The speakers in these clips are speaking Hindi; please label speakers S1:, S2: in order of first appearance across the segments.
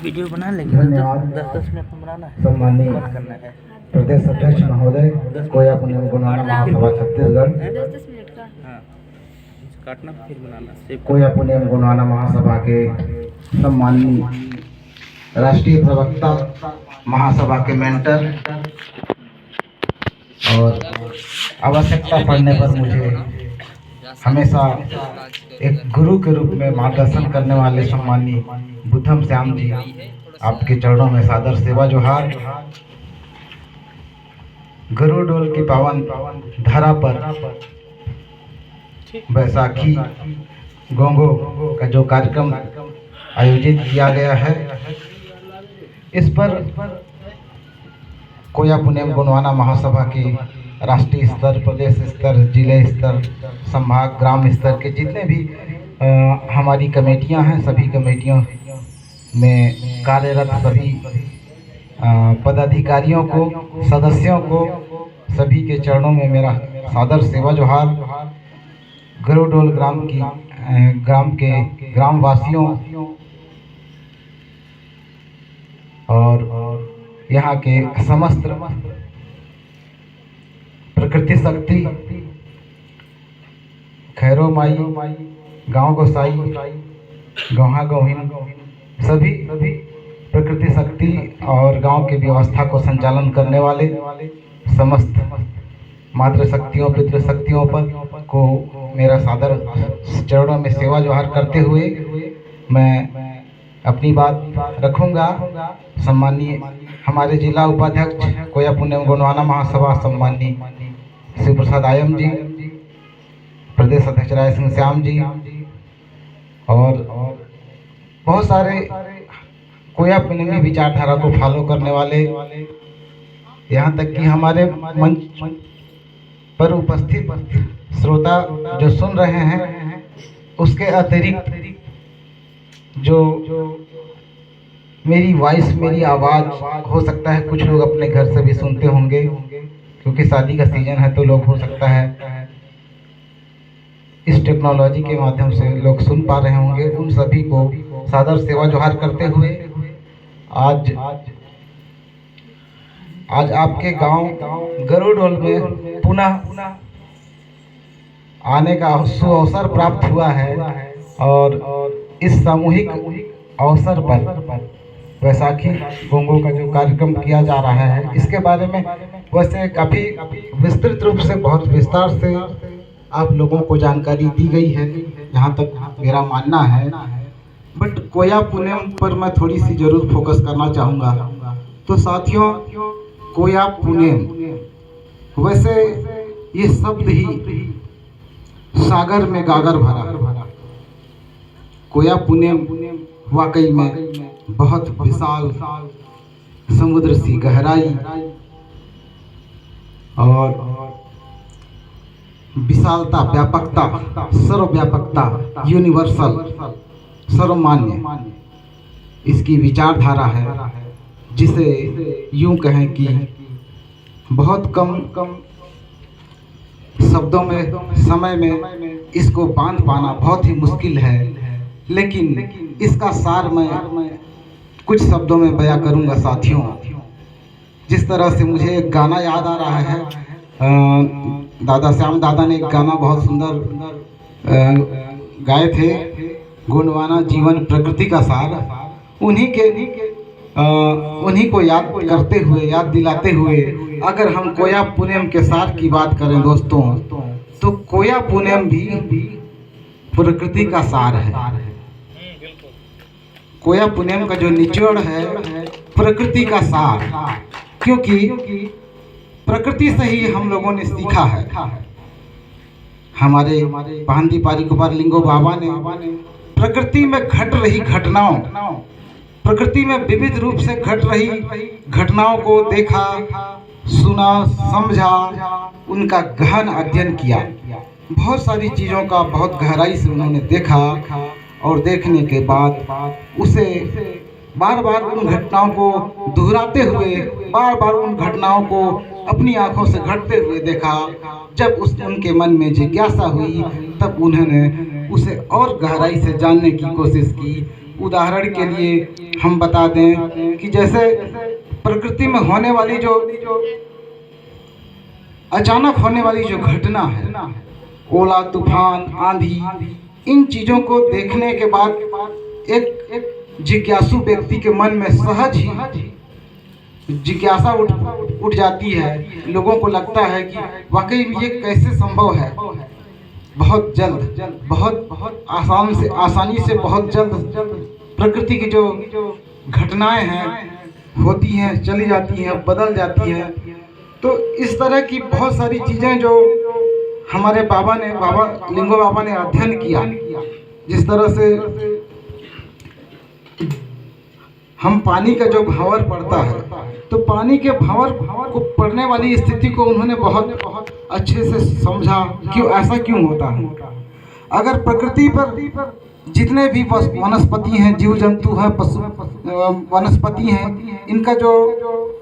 S1: वीडियो बना लेंगे,
S2: धन्यवाद।
S1: 10 मिनट में बनाना है,
S2: सम्मानीय
S1: बंद करना है।
S2: प्रदेश अध्यक्ष महोदय कोया पुण्यम गुणवाना महासभा छत्तीसगढ़,
S3: 10 मिनट का
S1: हाँ, काटना फिर बनाना, सेव
S2: कोया पुण्यम गुणवाना महासभा के सम्मानीय राष्ट्रीय प्रवक्ता, महासभा के मेंटर और आवश्यकता पड़ने पर मुझे हमेशा एक गुरु के रूप में मार्गदर्शन करने वाले सम्मानीय बुद्धम श्याम जी, आपके चरणों में सादर सेवा जोहार। गरुड़ डोल की पावन धरा पर बैसाखी गोंगो का जो कार्यक्रम आयोजित किया गया है, इस पर कोया पुण्यम गुणवाना महासभा की राष्ट्रीय स्तर, प्रदेश स्तर, जिले स्तर, संभाग, ग्राम स्तर के जितने भी हमारी कमेटियां हैं, सभी कमेटियों में कार्यरत सभी पदाधिकारियों को, सदस्यों को, सभी के चरणों में मेरा सादर सेवा जोहार। गरुड़ोल ग्राम के ग्रामवासियों और यहाँ के समस्त प्रकृति शक्ति, खैरो माई, गांव गोसाई, गौहा गौहिन, सभी प्रकृति शक्ति और गांव की व्यवस्था को संचालन करने वाले समस्त मातृ शक्तियों, पितृ शक्तियों पर को मेरा सादर चरणों में सेवा जोहार करते हुए मैं अपनी बात रखूंगा। सम्मानीय हमारे जिला उपाध्यक्ष कोया पुण्यम गुणवाना महासभा सम्मानीय शिव प्रसाद आयम जी, प्रदेश अध्यक्ष राय सिंह श्याम जी और बहुत सारे कोया पुण्यमी विचारधारा को फॉलो करने वाले, यहाँ तक कि हमारे मंच पर उपस्थित श्रोता जो सुन रहे हैं, उसके अतिरिक्त जो मेरी वॉइस, मेरी आवाज़ हो सकता है कुछ लोग अपने घर से भी सुनते होंगे, क्योंकि शादी का सीजन है तो लोग हो सकता है इस टेक्नोलॉजी के माध्यम से लोग सुन पा रहे होंगे। उन सभी को सादर सेवा जोहार करते हुए आज आपके गांव गरुड़ोल में पुनः आने का सुअवसर प्राप्त हुआ है और इस सामूहिक अवसर पर वैसाखी गोंगो का जो कार्यक्रम किया जा रहा है, इसके बारे में वैसे काफ़ी विस्तृत रूप से, बहुत विस्तार से आप लोगों को जानकारी दी गई है, यहाँ तक मेरा मानना है। बट कोया पुण्यम पर मैं थोड़ी सी जरूर फोकस करना चाहूँगा। तो साथियों, कोया पुण्यम वैसे ये शब्द ही सागर में गागर भरा। कोया पुण्यम वाकई में बहुत विशाल समुद्र सी गहराई और विशालता, व्यापकता, सर्वव्यापकता, यूनिवर्सल, सर्वमान्य इसकी विचारधारा है, जिसे यूं कहें कि बहुत कम शब्दों में, समय में इसको बांध पाना बहुत ही मुश्किल है। लेकिन इसका सार मैं कुछ शब्दों में बयां करूंगा साथियों। जिस तरह से मुझे एक गाना याद आ रहा है, दादा श्याम दादा ने एक गाना बहुत सुंदर गाए थे, गुणवाना जीवन प्रकृति का सार। उन्हीं को याद करते हुए, याद दिलाते हुए, अगर हम कोया पुण्यम के सार की बात करें दोस्तों, तो कोया पुण्यम भी प्रकृति का सार है। कोया पुण्यम का जो निचोड़ है प्रकृति का सार, क्योंकि प्रकृति से ही हम लोगों ने सीखा है। हमारे पांदी पारी कुमार लिंगो बाबा ने प्रकृति में घट रही घटनाओं, प्रकृति में विविध रूप से घट रही घटनाओं को देखा, सुना, समझा, उनका गहन अध्ययन किया। बहुत सारी चीज़ों का बहुत गहराई से उन्होंने देखा और देखने के बाद उसे बार बार उन घटनाओं को दोहराते हुए, बार बार उन घटनाओं को अपनी आंखों से घटते हुए देखा। जब उनके मन में जिज्ञासा हुई, तब उन्होंने उसे और गहराई से जानने की कोशिश की। उदाहरण के लिए हम बता दें कि जैसे प्रकृति में होने वाली जो अचानक होने वाली जो घटना है, ओला तूफान आंधी, इन चीज़ों को देखने के बाद एक जिज्ञासु व्यक्ति के मन में सहज ही जिज्ञासा उठ जाती है। लोगों को लगता है कि वाकई में ये कैसे संभव है। बहुत जल्द, बहुत आसानी से बहुत जल्द प्रकृति की जो घटनाएं हैं होती हैं, चली जाती हैं, बदल जाती हैं। तो इस तरह की बहुत सारी चीज़ें जो हमारे बाबा लिंगो बाबा ने अध्ययन किया, जिस तरह से हम पानी का जो भावर पड़ता है, तो पानी के भावर को पढ़ने वाली स्थिति को उन्होंने बहुत अच्छे से समझा, क्यों ऐसा क्यों होता है। अगर प्रकृति पर जितने भी वनस्पति हैं, जीव जंतु हैं, पशु वनस्पति हैं, इनका जो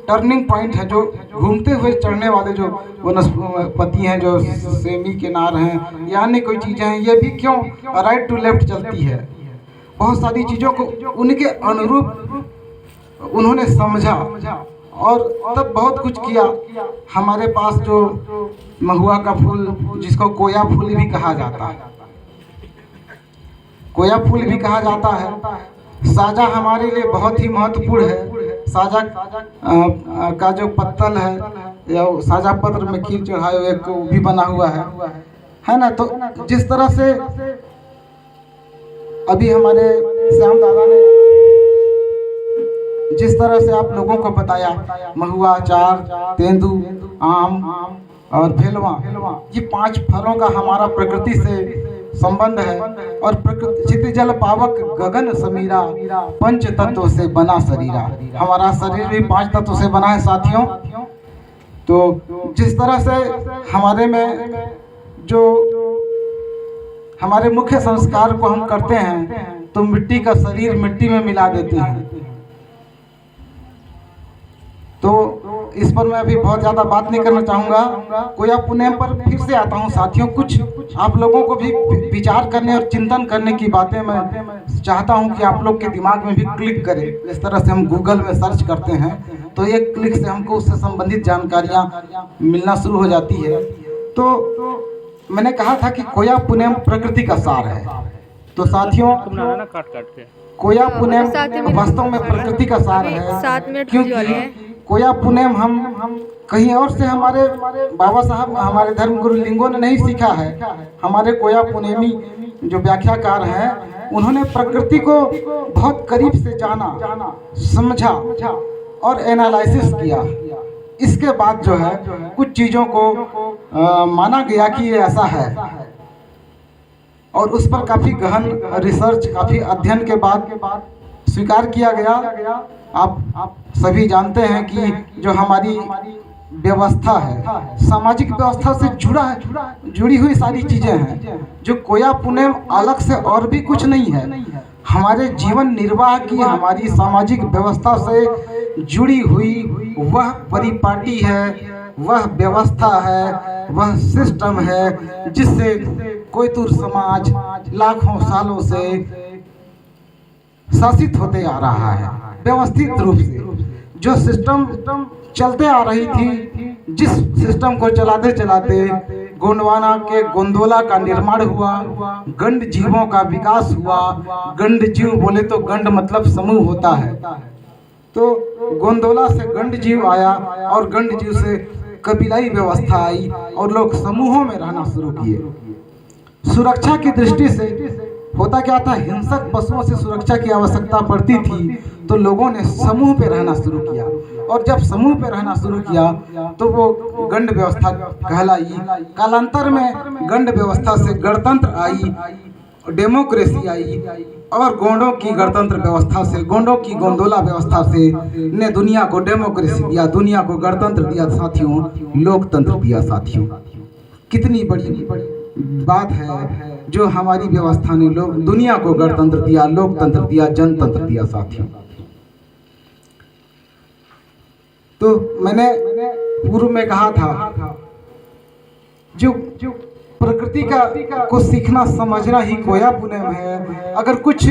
S2: टर्निंग पॉइंट है, जो घूमते हुए चढ़ने वाले जो वनस्पति हैं, जो सेमी किनार हैं या अन्य कोई चीज़ें हैं, ये भी क्यों राइट टू लेफ्ट चलती है। बहुत सारी चीज़ों को उनके अनुरूप उन्होंने समझा और तब बहुत कुछ किया। हमारे पास जो महुआ का फूल, जिसको कोया फूल भी कहा जाता है, कोया फूल भी कहा जाता है। साजा हमारे लिए बहुत ही महत्वपूर्ण है। साजा का जो पत्तल है, या साजा पत्र में खीर चढ़ाए हुए को भी बना हुआ है ना। तो जिस तरह से अभी हमारे श्याम दादा ने जिस तरह से आप लोगों को बताया, महुआ, चार, तेंदू, आम और भेलवा, ये 5 फलों का हमारा प्रकृति से संबंध है। और प्रकृति चित जल पावक गगन समीरा, 5 तत्व से बना शरीरा। हमारा शरीर भी 5 तत्व से बना है साथियों। तो जिस तरह से हमारे में जो हमारे मुख्य संस्कार को हम करते हैं, तो मिट्टी का शरीर मिट्टी में मिला देते हैं। तो इस पर मैं अभी बहुत ज़्यादा बात नहीं करना चाहूँगा। कोया पुनः पर फिर से आता हूँ साथियों। कुछ आप लोगों को भी विचार करने और चिंतन करने की बातें मैं चाहता हूँ कि आप लोग के दिमाग में भी क्लिक करे। इस तरह से हम गूगल में सर्च करते हैं, तो एक क्लिक से हमको उससे संबंधित जानकारियाँ मिलना शुरू हो जाती है। तो मैंने कहा था कि कोया पुनः प्रकृति का सार है। तो साथियों, कोया पुनः वास्तव में प्रकृति का सार है, क्योंकि कोया पुनः हम कहीं और से हमारे बाबा साहब, हमारे धर्म गुरु लिंगो ने नहीं सीखा है। हमारे कोया पुनेमी जो व्याख्याकार हैं, उन्होंने प्रकृति को बहुत करीब से जाना, समझा और एनालिसिस किया। इसके बाद जो है कुछ चीज़ों को माना गया कि ये ऐसा है, और उस पर काफ़ी गहन रिसर्च, काफ़ी अध्ययन के बाद स्वीकार किया गया। आप सभी जानते हैं कि जो हमारी व्यवस्था है, सामाजिक व्यवस्था से जुड़ी हुई सारी चीज़ें हैं, जो कोया पुनः अलग से और भी कुछ नहीं है। हमारे जीवन निर्वाह की, हमारी सामाजिक व्यवस्था से जुड़ी हुई वह परिपाटी है, वह व्यवस्था है, वह सिस्टम है, जिससे कोयतुर समाज लाखों सालों से शासित होते आ रहा है। व्यवस्थित रूप से जो सिस्टम चलते आ रही थी, जिस सिस्टम को चलाते चलाते गोंडवाना के गोंदोला का निर्माण हुआ, गंड जीवों का विकास हुआ। गंड जीव बोले तो गंड मतलब समूह होता है। तो गोंदोला से गंड जीव आया, और गंड जीव से कबीलाई व्यवस्था आई, और लोग समूहों में रहना शुरू किए। सुरक्षा की दृष्टि से होता क्या था, हिंसक पशुओं से सुरक्षा की आवश्यकता पड़ती थी, तो लोगों ने समूह पे रहना शुरू किया। और जब समूह पे रहना शुरू किया, तो वो गंड व्यवस्था कहलाई। कालांतर में गंड व्यवस्था से गणतंत्र आई, डेमोक्रेसी आई, और गोंडों की गणतंत्र व्यवस्था से, गोंडों की गोंदोला व्यवस्था से ने दुनिया को डेमोक्रेसी दिया, दुनिया को गणतंत्र दिया साथियों, लोकतंत्र दिया साथियों। कितनी बड़ी बात है जो हमारी व्यवस्था ने दुनिया को गणतंत्र दिया, लोकतंत्र दिया, जनतंत्र दिया साथियों। तो मैंने पूर्व में कहा था, जो प्रकृति का को सीखना समझना ही कोया पुण्य है। अगर कुछ